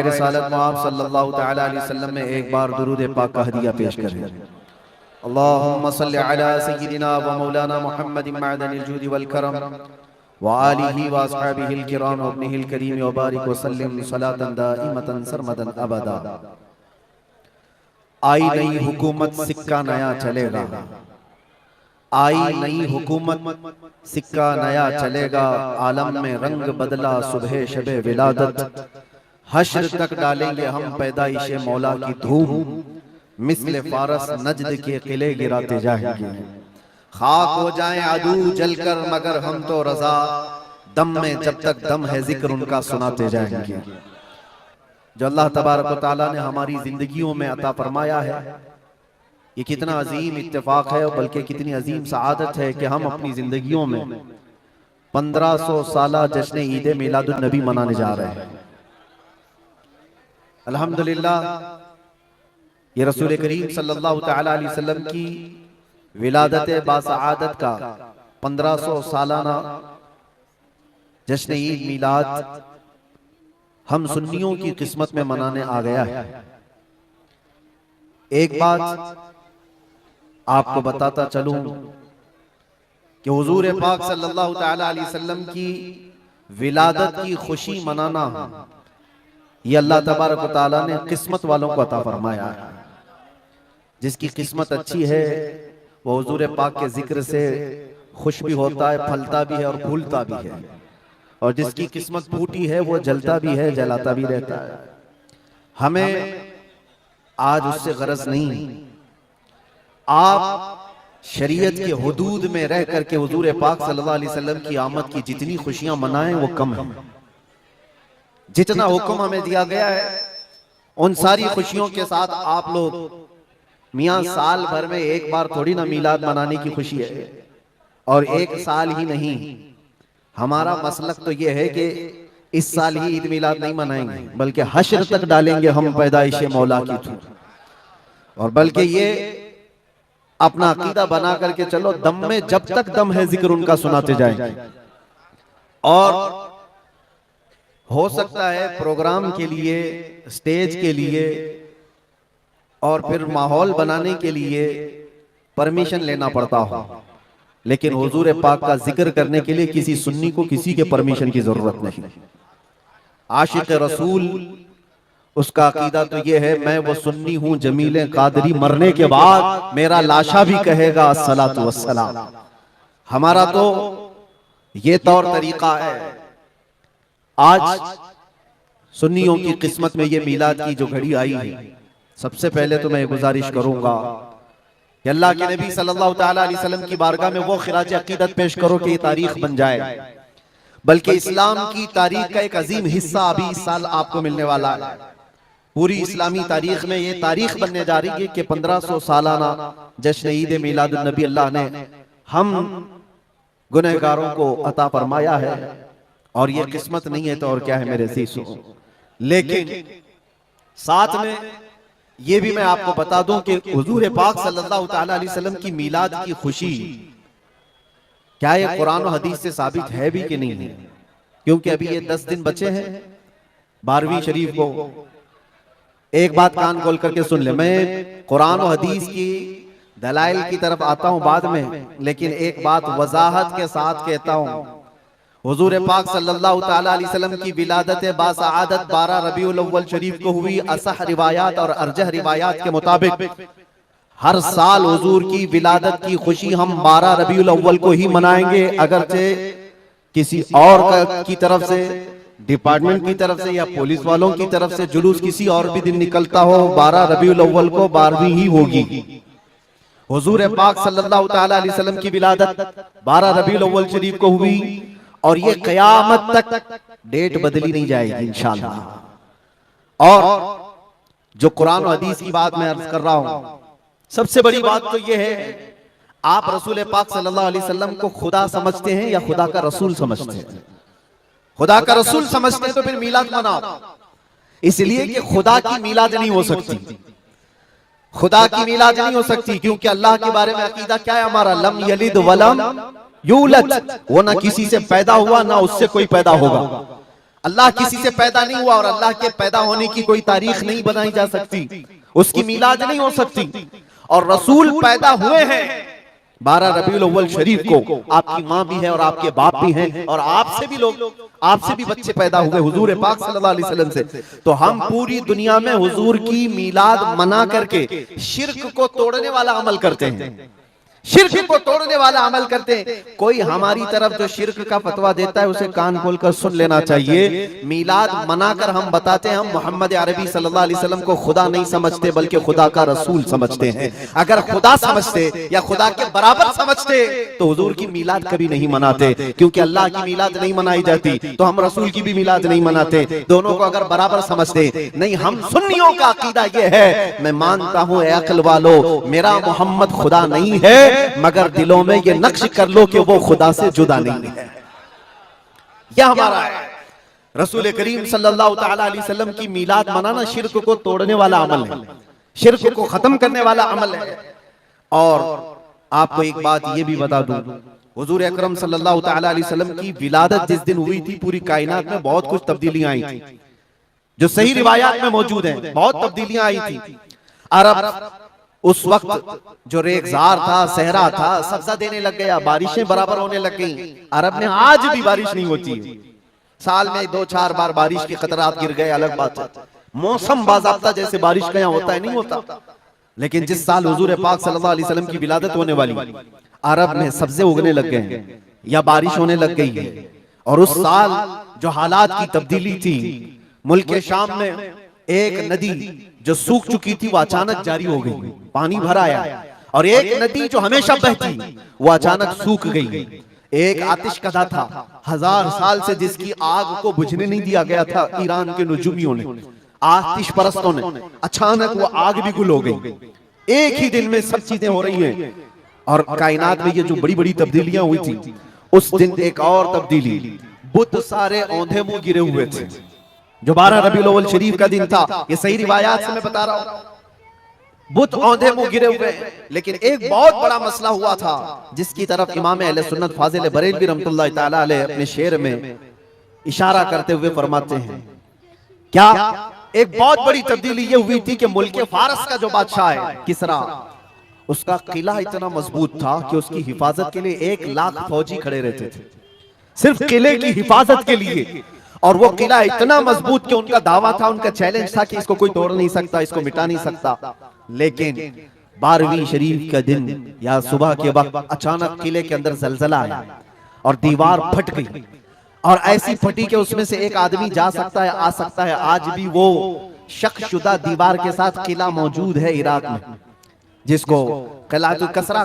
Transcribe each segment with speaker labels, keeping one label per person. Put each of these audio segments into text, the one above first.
Speaker 1: रिसालत में आप सल्लल्लाहु तआला अलैहि वसल्लम में एक बार दुरूद पाक का हदिया पेश करें। अल्लाहुम्मा सल्लि अला सय्यिदिना व मौलाना मुहम्मदिन मअदनिल जूदि वल करम व आलिहि व अस्हाबिहिल किराम व इब्निहिल करीम व बारिक व सल्लिम सलातन दाइमतन सरमदन अबदा। आई नई हुकूमत सिक्का नया चलेगा, आई नई हुकूमत सिक्का नया चलेगा, आलम में रंग बदला सुबह शबे विलादत, हश्र तक डालेंगे हम पैदाइशे मौला की धूम, मिस्ल फारस नजद के किले गिराते जाएंगे, खाक हो जाएं अदू जलकर मगर हम तो रजा, दम में जब तक दम है जिक्र उनका सुनाते जाएंगे। जो अल्लाह तबारक व तआला ने हमारी जिंदगियों में अता फरमाया है, ये कितना अजीम इत्तेफाक है, बल्कि कितनी अजीम सआदत है कि हम अपनी जिंदगियों में 1500 साला जश्न ईद मिलादुन नबी मनाने जा रहे हैं। अल्हम्दुलिल्लाह, ये रसूल करीम सल्लल्लाहु तआला अलैहि वसल्लम की विलादत बासआदत का 1500 सालाना जश्न ईद मिलाद हम सुन्नियों की किस्मत में मनाने आ गया है। एक बात आपको बताता चलूं कि हुजूर पाक सल्लल्लाहु तआला अलैहि वसल्लम की विलादत की खुशी मनाना ये अल्लाह तबारक व तआला ने किस्मत वालों को अता फरमाया है। जिसकी किस्मत अच्छी है वो हुजूर पाक के जिक्र से खुश भी होता है, फलता भी है और फूलता भी है, और जिसकी किस्मत फूटी है वो जलता भी है, जलाता भी रहता है। हमें आज उससे गरज नहीं। आप शरीयत के हुदूद में रह करके हुजूर पाक सल्लल्लाहु अलैहि वसल्लम की आमद की जितनी खुशियां मनाएं वो कम है। जितना हुक्म हमें दिया गया है उन सारी खुशियों के साथ आप लोग मियां साल भर में एक बार थोड़ी ना मिलाद मनाने की खुशी है, और एक साल ही नहीं। हमारा मसलक तो ये है कि इस साल ही ईद मिलाद नहीं मनाएंगे, बल्कि हश्र तक डालेंगे हम पैदाइशे मौला की धूम, और बल्कि ये अपना अकीदा बना करके चलो, दम में जब तक दम है जिक्र उनका सुनाते जाएंगे। और हो सकता है प्रोग्राम के लिए, स्टेज के लिए और फिर माहौल बनाने के लिए परमिशन लेना पड़ता हो, लेकिन हुजूर पाक का जिक्र करने के लिए किसी सुन्नी को किसी के परमिशन की जरूरत नहीं। आशिक रसूल उसका अकीदा तो ये है, मैं वो सुन्नी हूं जमीले कादरी, मरने के बाद मेरा लाशा भी कहेगा अस्सलातु वस्सलाम। हमारा तो ये तौर तरीका है। आज सुन्नियों की किस्मत में ये मिलाद की जो घड़ी आई है, सबसे पहले तो मैं गुजारिश करूंगा कि अल्लाह के नबी सल्लल्लाहु तआला अलैहि वसल्लम की बारगाह में वो खिराज अकीदत पेश करो कि ये तारीख बन जाए, बल्कि इस्लाम की तारीख का एक अजीम हिस्सा अभी इस साल आपको मिलने वाला है। पूरी इस्लामी तारीख में ये तारीख बनने जा रही है कि 1500 सालाना जश्न ईद मिलादुन नबी अल्लाह ने हम गुनहगारों को अता फरमाया है, और ये किस्मत नहीं है तो और क्या है मेरे सीसों। लेकिन साथ में ये भी मैं आपको बता दूं कि हुजूर पाक सल्लल्लाहु तआला अलैहि वसल्लम की मिलाद की खुशी क्या ये कुरान और हदीस से साबित है भी कि नहीं है, क्योंकि अभी ये 10 दिन बचे हैं 12वीं शरीफ को। एक बात कान खोल करके सुन ले, मैं कुरान और हदीस की दलाइल की तरफ आता हूं बाद में, लेकिन एक बात वजाहत के साथ कहता हूं। हुजूर पाक सल्लल्लाहु तआला अलैहि वसल्लम की विलादत बासआदत 12 रबीउल अव्वल शरीफ को हुई। असह रिवायात और अरजह रिवायात के मुताबिक हर साल हुजूर की विलादत की खुशी हम 12 रबीउल अव्वल को ही मनाएंगे, अगरचे किसी और की तरफ से, डिपार्टमेंट की तरफ से या पुलिस वालों की तरफ से जुलूस किसी और भी दिन निकलता हो, 12 रबीउल अव्वल को 12वीं ही होगी। हुजूर पाक सल्लल्लाहु तआला अलैहि वसल्लम की विलादत 12 रबीउल अव्वल शरीफ को हुई, और ये कयामत तक डेट बदली नहीं जाएगी इंशाअल्लाह। और जो कुरान और हदीस की बात मैं अर्ज कर रहा हूं, सबसे बड़ी बात तो ये है, आप रसूल पाक सल्लल्लाहु अलैहि वसल्लम को खुदा समझते हैं या खुदा का रसूल समझते हैं? खुदा का रसूल समझते हैं तो फिर मिलाद मनाओ, इसलिए कि खुदा की मिलाद नहीं हो सकती। खुदा की मिलाद नहीं हो सकती क्योंकि अल्लाह के बारे में अकीदा क्या है हमारा, लम यलिद वलम यूलद, वो ना किसी से पैदा हुआ ना उससे कोई पैदा होगा। अल्लाह किसी से पैदा नहीं हुआ और अल्लाह के पैदा होने की कोई तारीख नहीं बनाई जा सकती, उसकी मीलाद नहीं हो सकती। और रसूल पैदा हुए हैं 12 रबीउल अव्वल शरीफ को। आपकी माँ भी है और आपके बाप भी हैं और आपसे भी बच्चे पैदा हुए हुजूर पाक सल्लल्लाहु अलैहि वसल्लम से। तो हम पूरी दुनिया में हुजूर की मीलाद मना करके शिर्क को तोड़ने वाला अमल करते हैं, शिर्क को तोड़ने वाला अमल करते हैं। कोई हमारी तरफ जो शिर्क का फतवा देता है उसे कान खोलकर सुन लेना चाहिए। मीलाद मनाकर हम बताते हैं हम मोहम्मद अरबी सल्लल्लाहु अलैहि वसल्लम को खुदा नहीं समझते बल्कि खुदा का रसूल समझते हैं। अगर खुदा समझते या खुदा के बराबर समझते तो हुजूर की मीलाद कभी नहीं मनाते, क्योंकि अल्लाह की मीलाद नहीं मनाई जाती तो हम रसूल की भी मीलाद नहीं मनाते। दोनों को अगर बराबर समझते नहीं। हम सुन्नियों का अकीदा यह है, मैं मानता हूं ए अक्ल वालो मेरा मोहम्मद खुदा नहीं है, मगर दिलों में ये नक्श कर लो कि वो खुदा से जुदा नहीं है। यह हमारा है। रसूल करीम सल्लल्लाहु तआला अलैहि वसल्लम की मीलाद मनाना शिर्क को तोड़ने वाला अमल है, शिर्क को खत्म करने वाला अमल है। और आपको एक बात ये भी बता दूं, हुजूर अकरम सल्लल्लाहु तआला अलैहि वसल्लम की विलादत जिस दिन हुई थी पूरी कायनात में बहुत कुछ तब्दीलियां आई थी, जो सही रिवायात में मौजूद हैं। बहुत तब्दीलियां आई थी। अरब उस वक्त जो रेगजार था, सहरा था, सब्जा देने लग गया, बारिशें बराबर होने लग गई। अरब में आज भी बारिश नहीं होती है, साल में 2-4 बार बारिश के खतरात गिर गए, अलग बात है। मौसम बाज़ाब्ता जैसे बारिश का यहाँ होता है नहीं होता। लेकिन जिस साल हुजूर पाक सल्लल्लाहु अलैहि वसल्लम की विलादत होने वाली, अरब में सब्जे उगने लग गए या बारिश होने लग गई है। और उस साल जो हालात की तब्दीली थी, मुल्क शाम में एक नदी जो सूख चुकी थी वो अचानक जारी हो गई, पानी भर आया। और एक नदी जो हमेशा बहती वो अचानक सूख गई। एक आतिशकदा था 1000 साल से जिसकी आग को बुझने नहीं दिया गया था ईरान के नुजूमियों ने, आतिश परस्तों ने, अचानक वो आग भी गुल हो गई। एक ही दिन में सब चीजें हो रही हैं। और कायनात में ये जो बड़ी बड़ी तब्दीलियां हुई थी, उस दिन एक और तब्दीली, बुत सारे औंधे मुंह गिरे हुए थे, जो 12 रबीउल अव्वल शरीफ का दिन था। ये सही रिवायात से मैं बता रहा हूं, बुत औंधे मुंह गिरे हुए। लेकिन एक बहुत बड़ा मसला हुआ था जिसकी तरफ इमाम अहले सुन्नत फाजिल बरेलवी रहमतुल्लाह ताला अलैह अपने शेर में इशारा करते हुए फरमाते हैं, क्या एक बहुत बड़ी तब्दीली ये हुई थी कि मुल्क फारस का जो बादशाह है किसरा, उसका किला इतना मजबूत था कि उसकी हिफाजत के लिए 1 लाख फौजी खड़े रहते थे, सिर्फ किले की हिफाजत के लिए। और वो किला इतना मजबूत कि उनका दावा था, उनका चैलेंज था कि इसको कोई तोड़ नहीं सकता, इसको मिटा नहीं सकता। लेकिन 12वीं शरीफ का दिन या सुबह के वक्त अचानक किले के अंदर जलजला आया और दीवार फट गई। और ऐसी फटी कि उसमें से एक आदमी जा सकता है, आ सकता है। आज भी वो शकशुदा दीवार के साथ किला मौजूद है इराक में, जिसको किलातुल किसरा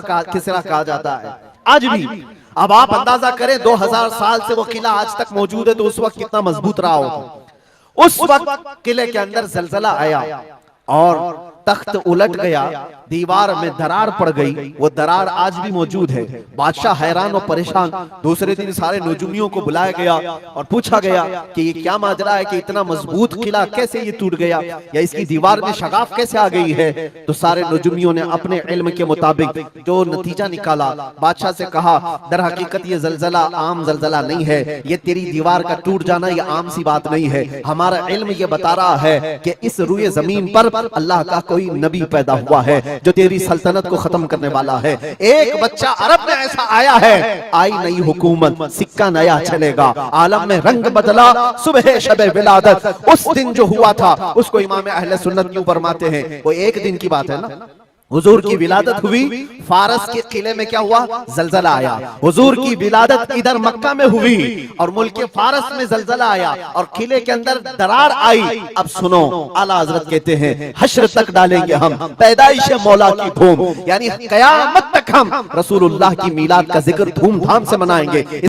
Speaker 1: कहा जाता है आज भी। अब आप अंदाजा करें 2000 साल से वो किला आज तक मौजूद है, तो उस वक्त कितना मजबूत रहा होगा। उस वक्त किले के अंदर जलजला आया और तख्त उलट गया, दीवार में दरार पड़ गई। वो दरार आज भी मौजूद है। बादशाह हैरान और परेशान। दूसरे दिन सारे नजूमियों को बुलाया गया और पूछा गया कि ये क्या माजरा है कि इतना मजबूत किला कैसे ये टूट गया, या इसकी दीवार में शगाफ कैसे आ गई है। तो सारे नजूमियों ने अपने इल्म के मुताबिक जो नतीजा निकाला, बादशाह से कहा दर हकीकत ये जलजला आम जलजला नहीं है, ये तेरी दीवार का टूट जाना ये आम सी बात नहीं है। हमारा इल्म ये बता रहा है कि इस रुए जमीन पर अल्लाह का कोई नबी पैदा हुआ है जो तेरी सल्तनत को खत्म करने वाला है। एक बच्चा अरब में ऐसा आया है, आई नई हुकूमत, सिक्का नया चलेगा, आलम में रंग बदला, सुबह शबे विलादत। उस दिन जो हुआ था उसको इमाम अहले सुन्नत क्यों फरमाते हैं, वो एक दिन की बात है ना। हुजूर की विलादत हुई, फारस के किले में क्या हुआ, जलजला आया। हुजूर की विलादत इधर मक्का में हुई और मुल्क फारस में जलजला आया और किले के अंदर दरार आई। अब सुनो, आला हजरत कहते हैं हश्र तक डालेंगे हम पैदाइश मौला की धूम, यानी कयामत तक हम रसूलुल्लाह की मीलाद का जिक्र धूमधाम से मनाएंगे।